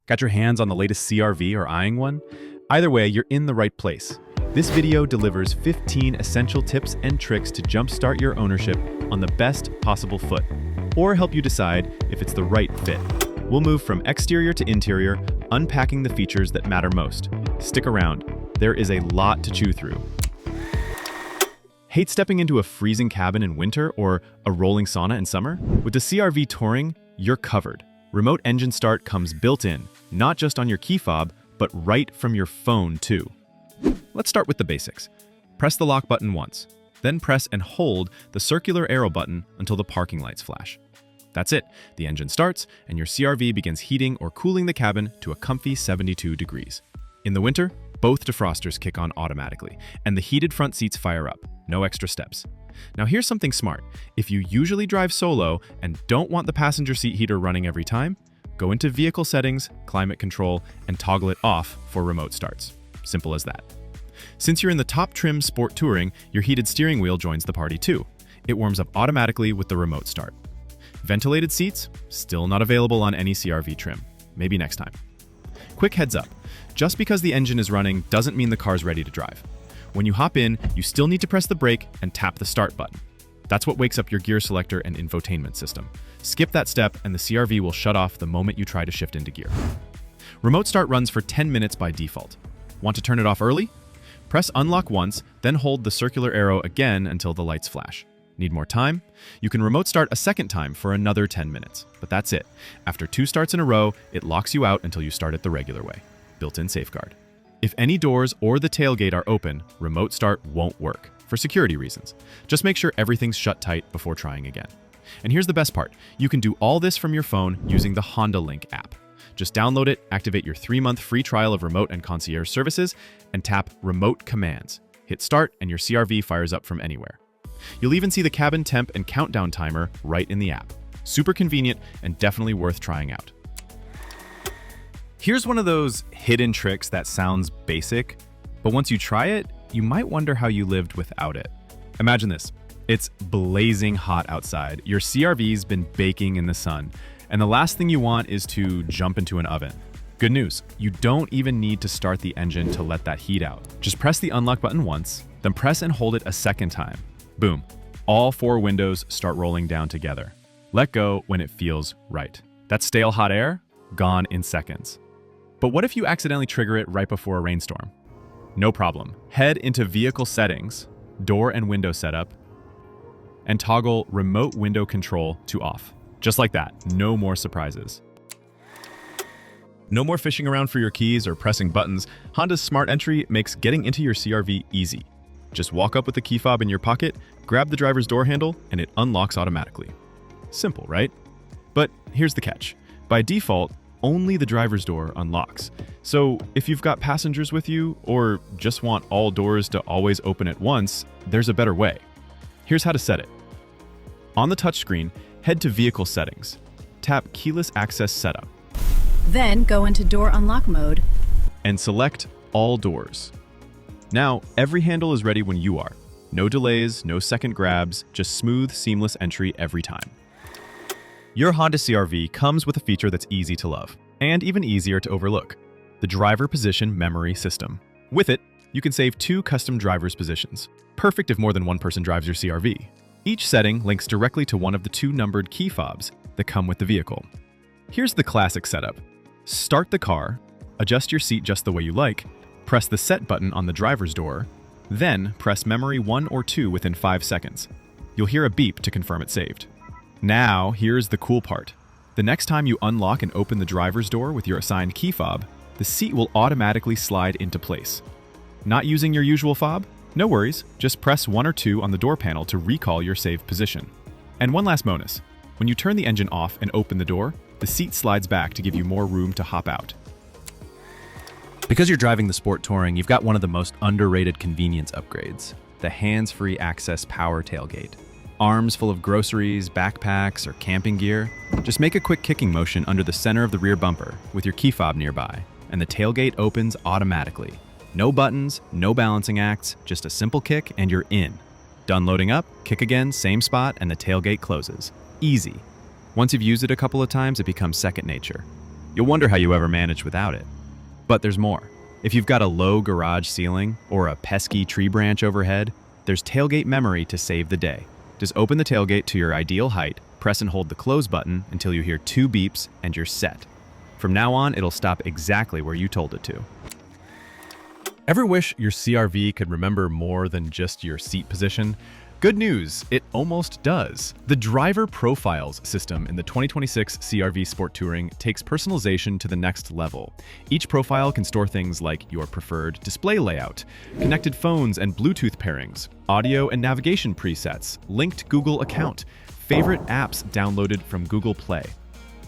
Got your hands on the latest CRV or eyeing one? Either way, you're in the right place. This video delivers 15 essential tips and tricks to jumpstart your ownership on the best possible foot, or help you decide if it's the right fit. We'll move from exterior to interior, unpacking the features that matter most. Stick around, there is a lot to chew through. Hate stepping into a freezing cabin in winter or a rolling sauna in summer? With the CRV Touring, you're covered. Remote engine start comes built in, not just on your key fob, but right from your phone too. Let's start with the basics. Press the lock button once, then press and hold the circular arrow button until the parking lights flash. That's it, the engine starts and your CRV begins heating or cooling the cabin to a comfy 72 degrees. In the winter, both defrosters kick on automatically, and the heated front seats fire up, no extra steps. Now here's something smart. If you usually drive solo and don't want the passenger seat heater running every time, go into Vehicle Settings, Climate Control, and toggle it off for remote starts. Simple as that. Since you're in the top trim Sport Touring, your heated steering wheel joins the party too. It warms up automatically with the remote start. Ventilated seats? Still not available on any CRV trim. Maybe next time. Quick heads up. Just because the engine is running doesn't mean the car's ready to drive. When you hop in, you still need to press the brake and tap the start button. That's what wakes up your gear selector and infotainment system. Skip that step and the CRV will shut off the moment you try to shift into gear. Remote start runs for 10 minutes by default. Want to turn it off early? Press unlock once, then hold the circular arrow again until the lights flash. Need more time? You can remote start a second time for another 10 minutes. But that's it. After 2 starts in a row, it locks you out until you start it the regular way. Built-in safeguard. If any doors or the tailgate are open, remote start won't work, for security reasons. Just make sure everything's shut tight before trying again. And here's the best part. You can do all this from your phone using the Honda Link app. Just download it, activate your 3-month free trial of remote and concierge services, and tap Remote Commands. Hit start and your CRV fires up from anywhere. You'll even see the cabin temp and countdown timer right in the app. Super convenient and definitely worth trying out. Here's one of those hidden tricks that sounds basic, but once you try it, you might wonder how you lived without it. Imagine this. It's blazing hot outside. Your CRV's been baking in the sun, and the last thing you want is to jump into an oven. Good news, you don't even need to start the engine to let that heat out. Just press the unlock button once, then press and hold it a second time. Boom. All 4 windows start rolling down together. Let go when it feels right. That stale hot air, gone in seconds. But what if you accidentally trigger it right before a rainstorm? No problem. Head into Vehicle Settings, Door and Window Setup, and toggle Remote Window Control to off. Just like that, no more surprises. No more fishing around for your keys or pressing buttons. Honda's Smart Entry makes getting into your CRV easy. Just walk up with the key fob in your pocket, grab the driver's door handle, and it unlocks automatically. Simple, right? But here's the catch. By default, only the driver's door unlocks. So if you've got passengers with you, or just want all doors to always open at once, there's a better way. Here's how to set it. On the touchscreen, head to Vehicle Settings. Tap Keyless Access Setup. Then go into Door Unlock mode. And select All Doors. Now, every handle is ready when you are. No delays, no second grabs, just smooth, seamless entry every time. Your Honda CR-V comes with a feature that's easy to love, and even easier to overlook: the Driver Position Memory System. With it, you can save 2 custom driver's positions, perfect if more than one person drives your CR-V. Each setting links directly to one of the 2 numbered key fobs that come with the vehicle. Here's the classic setup. Start the car, adjust your seat just the way you like, press the Set button on the driver's door, then press Memory 1 or 2 within 5 seconds. You'll hear a beep to confirm it's saved. Now, here's the cool part. The next time you unlock and open the driver's door with your assigned key fob, the seat will automatically slide into place. Not using your usual fob? No worries, just press 1 or 2 on the door panel to recall your saved position. And one last bonus. When you turn the engine off and open the door, the seat slides back to give you more room to hop out. Because you're driving the Sport Touring, you've got one of the most underrated convenience upgrades: the hands-free access power tailgate. Arms full of groceries, backpacks, or camping gear? Just make a quick kicking motion under the center of the rear bumper with your key fob nearby, and the tailgate opens automatically. No buttons, no balancing acts, just a simple kick and you're in. Done loading up, kick again, same spot, and the tailgate closes. Easy. Once you've used it a couple of times, it becomes second nature. You'll wonder how you ever managed without it. But there's more. If you've got a low garage ceiling or a pesky tree branch overhead, there's tailgate memory to save the day. Just open the tailgate to your ideal height, press and hold the close button until you hear 2 beeps, and you're set. From now on, it'll stop exactly where you told it to. Ever wish your CRV could remember more than just your seat position? Good news, it almost does. The Driver Profiles system in the 2026 CRV Sport Touring takes personalization to the next level. Each profile can store things like your preferred display layout, connected phones and Bluetooth pairings, audio and navigation presets, linked Google account, favorite apps downloaded from Google Play.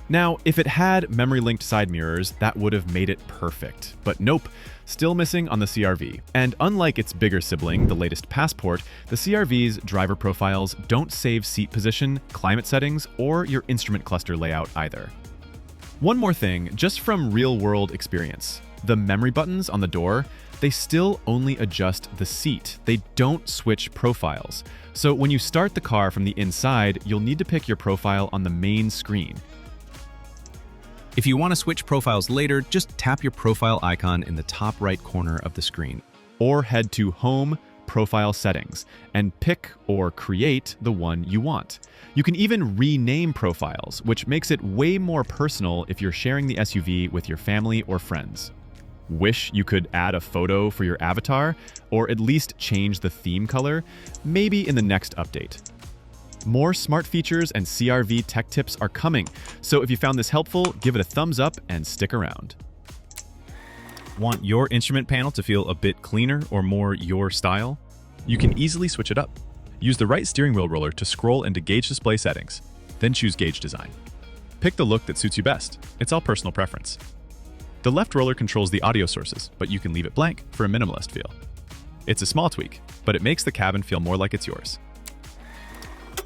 Now, if it had memory-linked side mirrors, that would have made it perfect. But nope, still missing on the CRV. And unlike its bigger sibling, the latest Passport, the CRV's driver profiles don't save seat position, climate settings, or your instrument cluster layout either. One more thing, just from real-world experience. The memory buttons on the door, they still only adjust the seat. They don't switch profiles. So when you start the car from the inside, you'll need to pick your profile on the main screen. If you want to switch profiles later, just tap your profile icon in the top right corner of the screen. Or head to Home, Profile Settings, and pick or create the one you want. You can even rename profiles, which makes it way more personal if you're sharing the SUV with your family or friends. Wish you could add a photo for your avatar, or at least change the theme color? Maybe in the next update. More smart features and CRV tech tips are coming, so if you found this helpful, give it a thumbs up and stick around. Want your instrument panel to feel a bit cleaner or more your style? You can easily switch it up. Use the right steering wheel roller to scroll into gauge display settings, then choose gauge design. Pick the look that suits you best. It's all personal preference. The left roller controls the audio sources, but you can leave it blank for a minimalist feel. It's a small tweak, but it makes the cabin feel more like it's yours.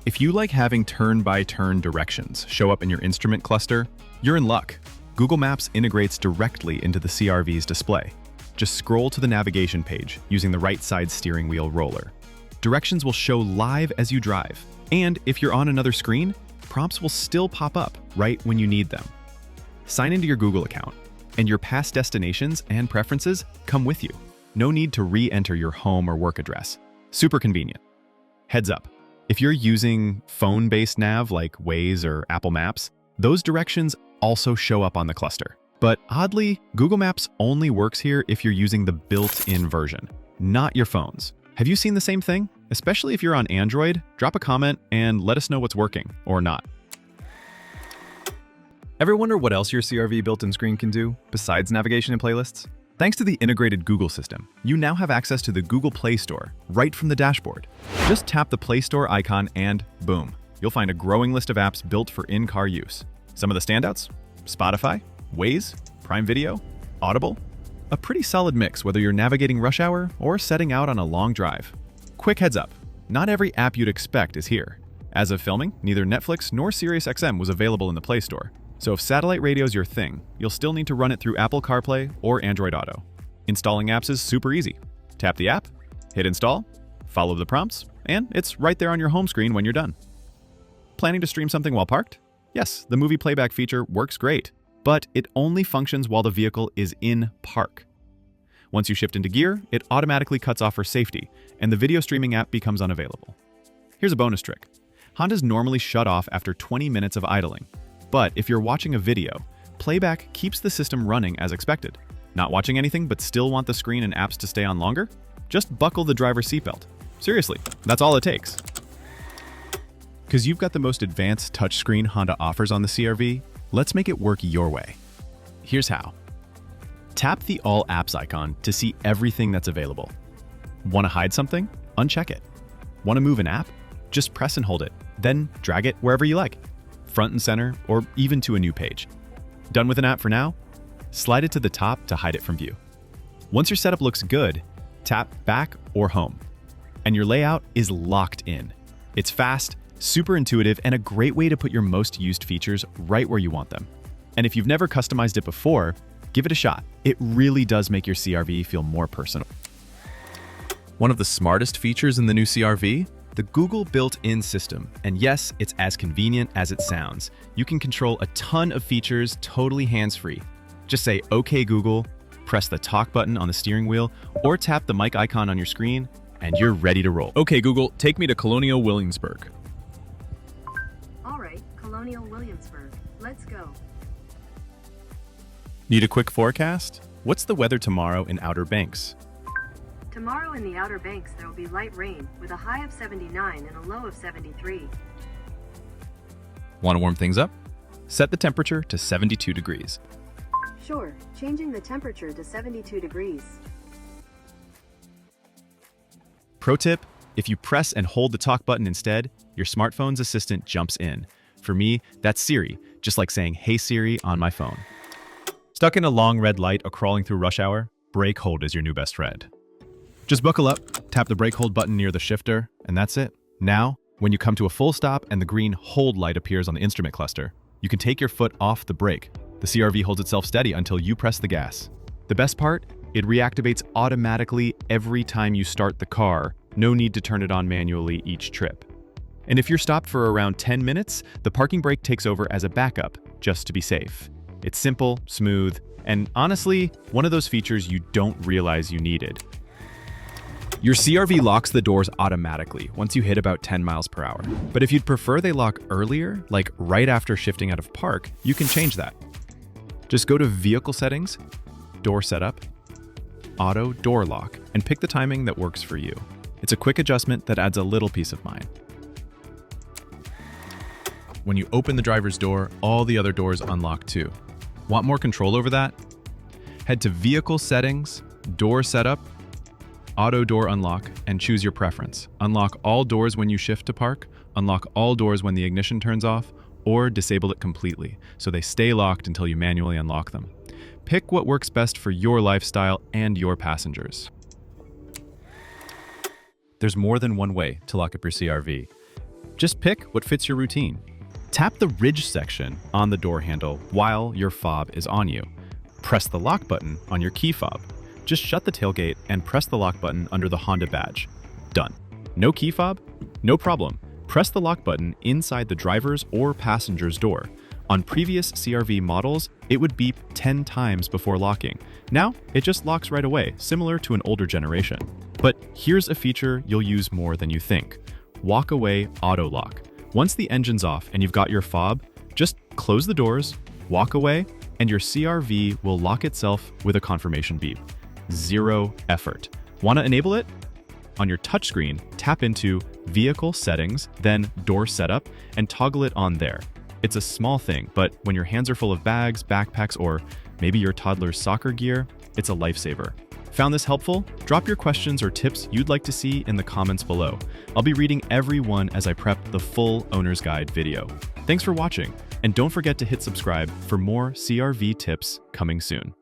If you like having turn-by-turn directions show up in your instrument cluster, you're in luck. Google Maps integrates directly into the CRV's display. Just scroll to the navigation page using the right side steering wheel roller. Directions will show live as you drive, and if you're on another screen, prompts will still pop up right when you need them. Sign into your Google account, and your past destinations and preferences come with you. No need to re-enter your home or work address. Super convenient. Heads up. If you're using phone-based nav like Waze or Apple Maps, those directions also show up on the cluster. But oddly, Google Maps only works here if you're using the built-in version, not your phone's. Have you seen the same thing? Especially if you're on Android, drop a comment and let us know what's working or not. Ever wonder what else your CRV built-in screen can do besides navigation and playlists? Thanks to the integrated Google system, you now have access to the Google Play Store right from the dashboard. Just tap the Play Store icon and boom, you'll find a growing list of apps built for in-car use. Some of the standouts? Spotify, Waze, Prime Video, Audible. A pretty solid mix whether you're navigating rush hour or setting out on a long drive. Quick heads up, not every app you'd expect is here. As of filming, neither Netflix nor SiriusXM was available in the Play Store. So if satellite radio is your thing, you'll still need to run it through Apple CarPlay or Android Auto. Installing apps is super easy. Tap the app, hit install, follow the prompts, and it's right there on your home screen when you're done. Planning to stream something while parked? Yes, the movie playback feature works great, but it only functions while the vehicle is in park. Once you shift into gear, it automatically cuts off for safety, and the video streaming app becomes unavailable. Here's a bonus trick. Hondas normally shut off after 20 minutes of idling. But if you're watching a video, playback keeps the system running as expected. Not watching anything but still want the screen and apps to stay on longer? Just buckle the driver's seatbelt. Seriously, that's all it takes. Because you've got the most advanced touchscreen Honda offers on the CRV, let's make it work your way. Here's how. Tap the All Apps icon to see everything that's available. Want to hide something? Uncheck it. Want to move an app? Just press and hold it, then drag it wherever you like. Front and center, or even to a new page. Done with an app for now? Slide it to the top to hide it from view. Once your setup looks good, tap Back or Home, and your layout is locked in. It's fast, super intuitive, and a great way to put your most used features right where you want them. And if you've never customized it before, give it a shot. It really does make your CRV feel more personal. One of the smartest features in the new CRV? the Google built-in system. And yes, it's as convenient as it sounds. You can control a ton of features totally hands-free. Just say, "Okay, Google," press the talk button on the steering wheel, or tap the mic icon on your screen, and you're ready to roll. Okay, Google, take me to Colonial Williamsburg. All right, Colonial Williamsburg. Let's go. Need a quick forecast? What's the weather tomorrow in Outer Banks? Tomorrow in the Outer Banks there will be light rain with a high of 79 and a low of 73. Want to warm things up? Set the temperature to 72 degrees. Sure, changing the temperature to 72 degrees. Pro tip, if you press and hold the talk button instead, your smartphone's assistant jumps in. For me, that's Siri, just like saying, "Hey Siri" on my phone. Stuck in a long red light or crawling through rush hour? Brake hold is your new best friend. Just buckle up, tap the brake hold button near the shifter, and that's it. Now, when you come to a full stop and the green hold light appears on the instrument cluster, you can take your foot off the brake. The CR-V holds itself steady until you press the gas. The best part? It reactivates automatically every time you start the car. No need to turn it on manually each trip. And if you're stopped for around 10 minutes, the parking brake takes over as a backup, just to be safe. It's simple, smooth, and honestly, one of those features you don't realize you needed. Your CR-V locks the doors automatically once you hit about 10 miles per hour. But if you'd prefer they lock earlier, like right after shifting out of park, you can change that. Just go to Vehicle Settings, Door Setup, Auto Door Lock, and pick the timing that works for you. It's a quick adjustment that adds a little peace of mind. When you open the driver's door, all the other doors unlock too. Want more control over that? Head to Vehicle Settings, Door Setup, Auto Door Unlock, and choose your preference. Unlock all doors when you shift to park, unlock all doors when the ignition turns off, or disable it completely, so they stay locked until you manually unlock them. Pick what works best for your lifestyle and your passengers. There's more than one way to lock up your CR-V. Just pick what fits your routine. Tap the ridge section on the door handle while your fob is on you. Press the lock button on your key fob. Just shut the tailgate and press the lock button under the Honda badge. Done. No key fob? No problem. Press the lock button inside the driver's or passenger's door. On previous CR-V models, it would beep 10 times before locking. Now, it just locks right away, similar to an older generation. But here's a feature you'll use more than you think. Walk away auto lock. Once the engine's off and you've got your fob, just close the doors, walk away, and your CR-V will lock itself with a confirmation beep. Zero effort. Want to enable it? On your touchscreen, tap into Vehicle Settings, then Door Setup, and toggle it on there. It's a small thing, but when your hands are full of bags, backpacks, or maybe your toddler's soccer gear, it's a lifesaver. Found this helpful? Drop your questions or tips you'd like to see in the comments below. I'll be reading every one as I prep the full owner's guide video. Thanks for watching, and don't forget to hit subscribe for more CR-V tips coming soon.